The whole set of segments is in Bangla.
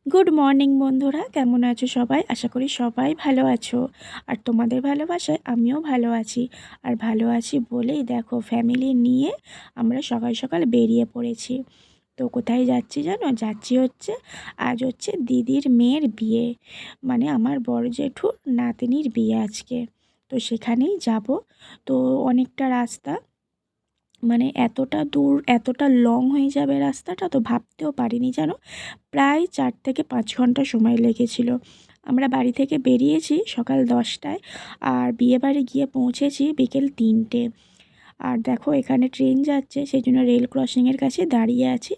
গুড মর্নিং বন্ধুরা, কেমন আছো সবাই? আশা করি সবাই ভালো আছো। আর তোমাদের ভালোবাসায় আমিও ভালো আছি। আর ভালো আছি বলেই দেখো ফ্যামিলি নিয়ে আমরা সকাল সকাল বেরিয়ে পড়েছি। তো কোথায় যাচ্ছি জানো? যাচ্ছি হচ্ছে আজ হচ্ছে দিদির মেয়ের বিয়ে, মানে আমার বড় জেঠুর নাতনির বিয়ে আজকে। তো সেখানেই যাব। তো অনেকটা রাস্তা, মানে এতটা দূর এতটা লং হয়ে যাবে রাস্তাটা, তো ভাবতেও পারিনি জানো। প্রায় 4 থেকে 5 ঘন্টা সময় লেগেছিল। আমরা বাড়ি থেকে বেরিয়েছি সকাল 10টায়, আর বিয়েবাড়ি গিয়ে পৌঁছেছি বিকেল 3টে। আর দেখো এখানে ট্রেন যাচ্ছে, সেই জন্য রেল ক্রসিংয়ের কাছে দাঁড়িয়ে আছি।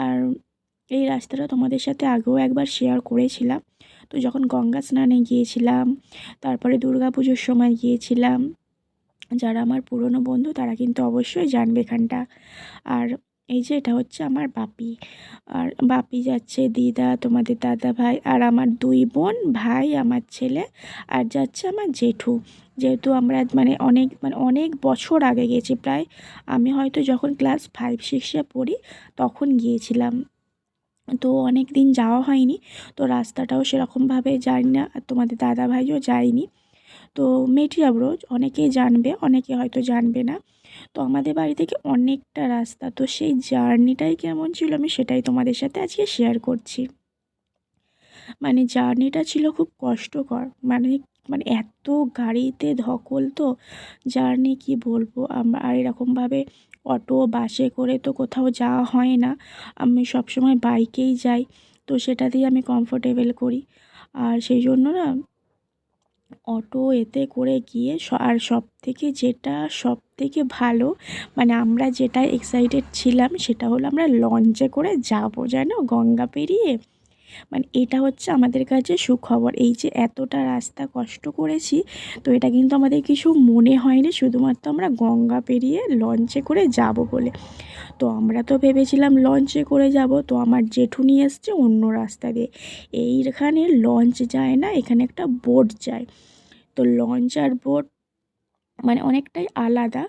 আর এই রাস্তাটা তোমাদের সাথে আগেও একবার শেয়ার করেছিলাম। তো যখন গঙ্গা স্নানে গিয়েছিলাম, তারপরে দুর্গাপুজোর সময় গিয়েছিলাম। যারা আমার পুরনো বন্ধু তারা কিন্তু অবশ্যই জানবে এখানটা। আর এই যে এটা হচ্ছে আমার বাপি। আর বাপি যাচ্ছে, দিদা, তোমাদের দাদা ভাই, আর আমার 2 বোন, ভাই, আমার ছেলে, আর যাচ্ছে আমার জেঠু। যেহেতু আমরা অনেক বছর আগে গেছি, প্রায় আমি হয়তো যখন ক্লাস 5-6-এ পড়ি তখন গিয়েছিলাম। তো অনেক দিন যাওয়া হয়নি, তো রাস্তাটাও সেরকমভাবে জানি না, আর তোমাদের দাদা ভাইও যায়নি। তো মেটিয়াব রোড অনেকেই জানবে, অনেকে হয়তো জানবে না। তো আমাদের বাড়ি থেকে অনেকটা রাস্তা, তো সেই জার্নিটাই কেমন ছিল আমি সেটাই তোমাদের সাথে আজকে শেয়ার করছি। মানে জার্নিটা ছিল খুব কষ্টকর, মানে মানে এত গাড়িতে ধকল, তো জার্নি কি বলবো। আর এরকমভাবে অটো বাসে করে তো কোথাও যাওয়া হয় না, আমি সবসময় বাইকেই যাই, তো সেটাতেই আমি কমফোর্টেবল করি। আর সেই জন্য না অটো এতে করে গিয়ে আর সবথেকে ভালো, মানে আমরা যেটা এক্সাইটেড ছিলাম সেটা হলো আমরা লঞ্চে করে যাব জানো, গঙ্গা পেরিয়ে। মানে এটা হচ্ছে আমাদের কাছে সুখবর। এই যে এতটা রাস্তা কষ্ট করেছি, তো এটা কিন্তু আমাদের কিছু মনে হয়নি, শুধুমাত্র আমরা গঙ্গা পেরিয়ে লঞ্চে করে যাব বলে। তো আমরা তো ভেবেছিলাম লঞ্চে করে যাব, তো আমার জেঠু নিয়ে এসছে অন্য রাস্তা দিয়ে। এইখানে লঞ্চ যায় না, এখানে একটা বোট যায়। তো লঞ্চ আর বোট মানে অনেকটাই আলাদা।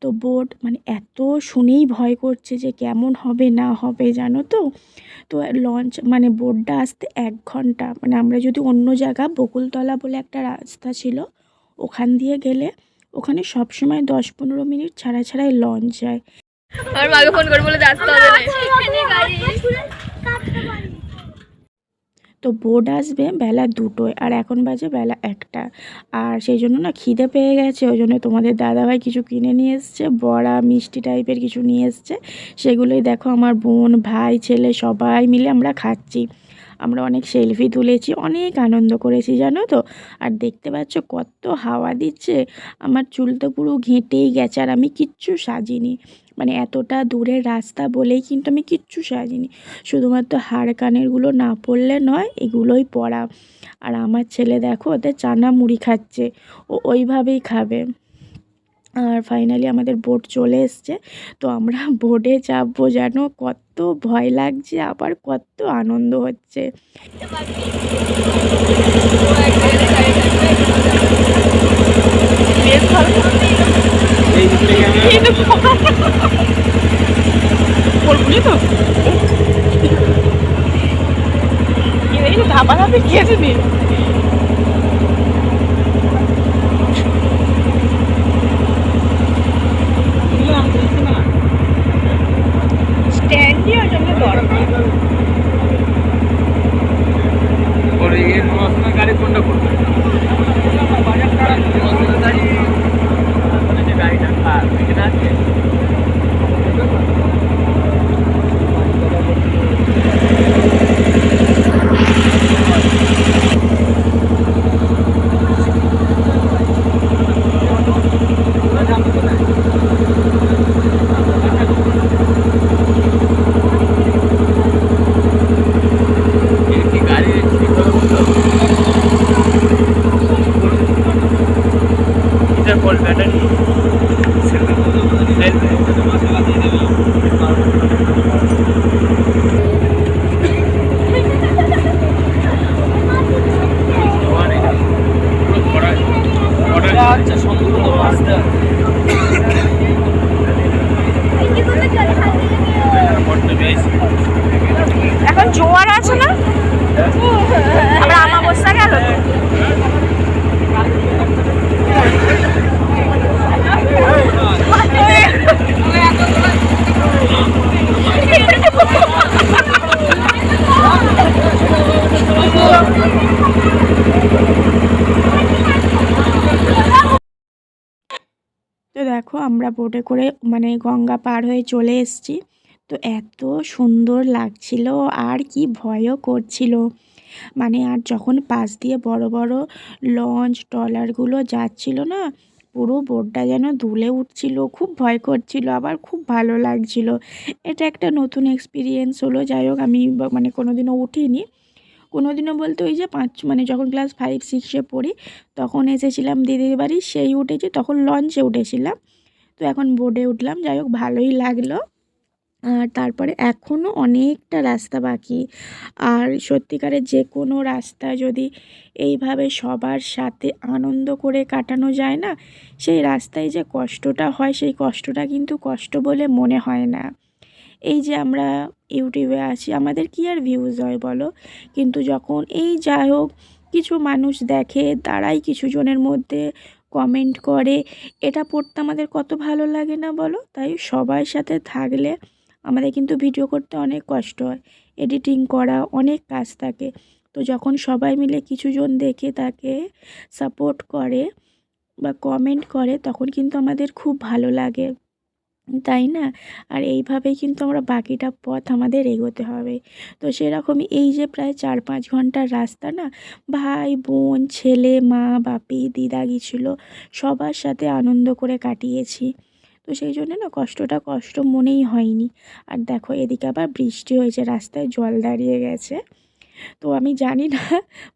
তো বোট মানে এত শুনেই ভয় করছে যে কেমন হবে না হবে জানো তো। তো লঞ্চ মানে বোটটা আসতে 1 ঘন্টা, মানে আমরা যদি অন্য জায়গা বকুলতলা বলে একটা রাস্তা ছিল ওখান দিয়ে গেলে, ওখানে সবসময় 10-15 মিনিট ছাড়া ছাড়াই লঞ্চ যায়। আমার মাকে ফোন করে বলে আসতে হবে না। তো বোট আসবে বেলা 2টোয়, আর এখন বাজে বেলা 1টা। আর সেই জন্য না খিদে পেয়ে গেছে, ওই জন্য তোমাদের দাদাভাই কিছু কিনে নিয়ে এসছে, বড়া মিষ্টি টাইপের কিছু নিয়ে এসছে। সেগুলোই দেখো আমার বোন, ভাই, ছেলে সবাই মিলে আমরা খাচ্ছি। আমরা অনেক সেলফি তুলেছি, অনেক আনন্দ করেছি জানো তো। আর দেখতে পাচ্ছ কত হাওয়া দিচ্ছে, আমার চুল তো পুরো ঘেঁটেই গেছে, আর আমি কিচ্ছু সাজিনি। মানে এতটা দূরের রাস্তা বলেই কিন্তু আমি কিচ্ছু সাজিনি, শুধুমাত্র হাড় কানেরগুলো না পরলে নয়, এগুলোই পরা। আর আমার ছেলে দেখো ওদের চানা মুড়ি খাচ্ছে, ও ওইভাবেই খাবে। আর ফাইনালি আমাদের বোট চলে এসছে, তো আমরা বোটে চাপবো জানো, কত ভয় লাগছে আবার কত আনন্দ হচ্ছে। ধাপাধাপি খেয়েছে দিন স্ট্যান্ডই ওই জন্য দরকার। গাড়ি কোনটা করবে গাড়িটা এখানে আছে। গাড়ি ঠিক করে আমরা বোটে করে মানে গঙ্গা পার হয়ে চলে এসেছি। তো এত সুন্দর লাগছিল আর কি ভয়ও করছিল, মানে আর যখন পাশ দিয়ে বড় বড় লঞ্চ ট্রলারগুলো যাচ্ছিল না, পুরো বোটটা যেন দুলে উঠছিল, খুব ভয় করছিল আবার খুব ভালো লাগছিল। এটা একটা নতুন এক্সপিরিয়েন্স হলো। যাই হোক, আমি মানে কোনোদিনও উঠিনি, কোনোদিনও বলতে ওই যে মানে যখন ক্লাস 5-6-এ পড়ি তখন এসেছিলাম দিদির বাড়ি, সেই উঠেছি, তখন লঞ্চে উঠেছিলাম। তো এখন বোটে উঠলাম, যাই হোক ভালোই লাগলো। আর তারপরে এখনও অনেকটা রাস্তা বাকি। আর সত্যিকারের যে কোনো রাস্তা যদি এইভাবে সবার সাথে আনন্দ করে কাটানো যায় না, সেই রাস্তায় যে কষ্টটা হয় সেই কষ্টটা কিন্তু কষ্ট বলে মনে হয় না। এই যে আমরা ইউটিউবে আছি, আমাদের কি আর ভিউজ হয় বলো, কিন্তু যখন এই যাই হোক কিছু মানুষ দেখে, তারাই কিছু জনের মধ্যে কমেন্ট করে, এটা পড়তে আমাদের কত ভালো লাগে না বলো। তাই সবার সাথে থাকলে আমাদের কিন্তু ভিডিও করতে অনেক কষ্ট হয়, এডিটিং করা অনেক কাজ থাকে। তো যখন সবাই মিলে কিছুজন দেখে তাকে সাপোর্ট করে বা কমেন্ট করে, তখন কিন্তু আমাদের খুব ভালো লাগে, তাই না? আর এইভাবেই কিন্তু আমরা বাকিটা পথ আমাদের এগোতে হবে। তো সেরকমই এই যে প্রায় 4-5 ঘন্টার রাস্তা না, ভাই বোন ছেলে মা বাপি দিদা গিয়েছিল, সবার সাথে আনন্দ করে কাটিয়েছি। তো সেই জন্য না কষ্টটা কষ্ট মনেই হয়নি। আর দেখো এদিকে আবার বৃষ্টি হয়েছে, রাস্তায় জল দাঁড়িয়ে গেছে। তো আমি জানি না,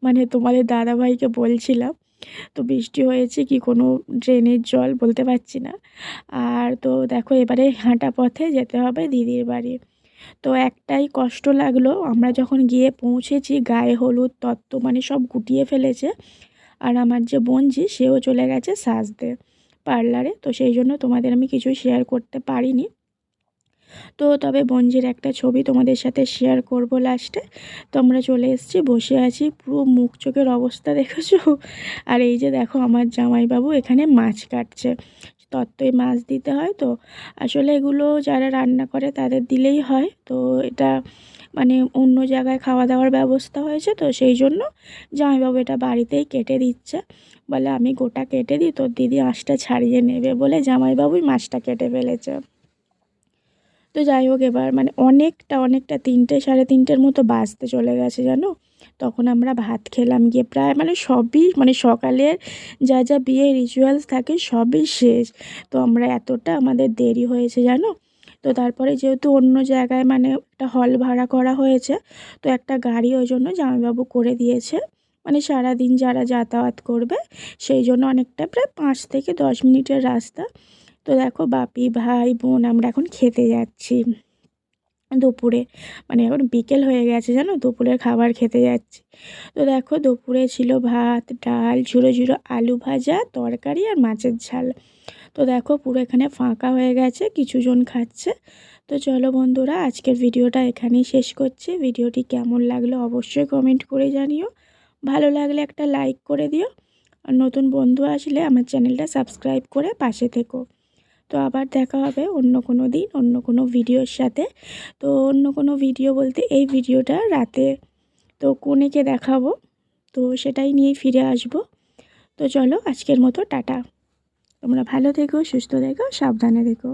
মানে তোমাদের দাদাভাইকে বলছিলাম, তো বৃষ্টি হয়েছে কি কোনো ড্রেনের জল বলতে পারছি না। আর তো দেখো এবারে হাঁটা পথে যেতে হবে দিদির বাড়ি। তো একটাই কষ্ট লাগলো, আমরা যখন গিয়ে পৌঁছেছি গায়ে হলুদ তত্ত্ব মানে সব গুটিয়ে ফেলেছে, আর আমার যে বোনঝি সেও চলে গেছে সাজতে পার্লারে। তো সেই জন্য তোমাদের আমি কিছু শেয়ার করতে পারিনি। তো তবে বোনঝির একটা ছবি তোমাদের সাথে শেয়ার করব লাস্টে। তো আমরা চলে এসেছি, বসে আছি, পুরো মুখ চোখের অবস্থা দেখেছো। আর এই যে দেখো আমার জামাইবাবু এখানে মাছ কাটছে, তত্ত্বই মাছ দিতে হয়। তো আসলে এগুলো যারা রান্না করে তাদের দিলেই হয়, তো এটা মানে অন্য জায়গায় খাওয়া দাওয়ার ব্যবস্থা হয়েছে, তো সেই জন্য জামাইবাবু এটা বাড়িতেই কেটে দিচ্ছে। বলে আমি গোটা কেটে দিই, তোর দিদি আঁশটা ছাড়িয়ে নেবে বলে জামাইবাবুই মাছটা কেটে ফেলেছে। তো যাই হোক এবার মানে অনেকটা 3-3:30 মতো বাজতে চলে গেছে জানো। তখন আমরা ভাত খেলাম গিয়ে, প্রায় মানে সবই মানে সকালের যা যা বিয়ে রিচুয়ালস থাকে সবই শেষ। তো আমরা এতটা আমাদের দেরি হয়েছে জানো। তো তারপরে যেহেতু অন্য জায়গায় মানে একটা হল ভাড়া করা হয়েছে, তো একটা গাড়ি ওই জন্য জামাইবাবু করে দিয়েছে, মানে সারাদিন যারা যাতায়াত করবে সেই জন্য অনেকটা, প্রায় 5 থেকে 10 মিনিটের রাস্তা। তো দেখো বাপি ভাই বোন আমরা এখন খেতে যাচ্ছি দুপুরে, মানে এখন বিকেল হয়ে গেছে জানো, দুপুরের খাবার খেতে যাচ্ছি। তো দেখো দুপুরে ছিল ভাত ডাল ঝুরো ঝুরো আলু ভাজা তরকারি আর মাছের ঝাল। তো দেখো পুরো এখানে ফাঁকা হয়ে গেছে, কিছুজন খাচ্ছে। তো চলো বন্ধুরা, আজকের ভিডিওটা এখানেই শেষ করছি। ভিডিওটি কেমন লাগলো অবশ্যই কমেন্ট করে জানিও, ভালো লাগলে একটা লাইক করে দিও, আর নতুন বন্ধু আসলে আমার চ্যানেলটা সাবস্ক্রাইব করে পাশে থেকো। তো আবার দেখা হবে অন্য কোনো দিন অন্য কোনো ভিডিওর সাথে। তো অন্য কোনো ভিডিও বলতে এই ভিডিওটা রাতে তো কনেকে দেখাবো, তো সেটাই নিয়েই ফিরে আসব। তো চলো আজকের মতো টাটা, তোমরা ভালো থেকো সুস্থ থেকো সাবধানে থেকো।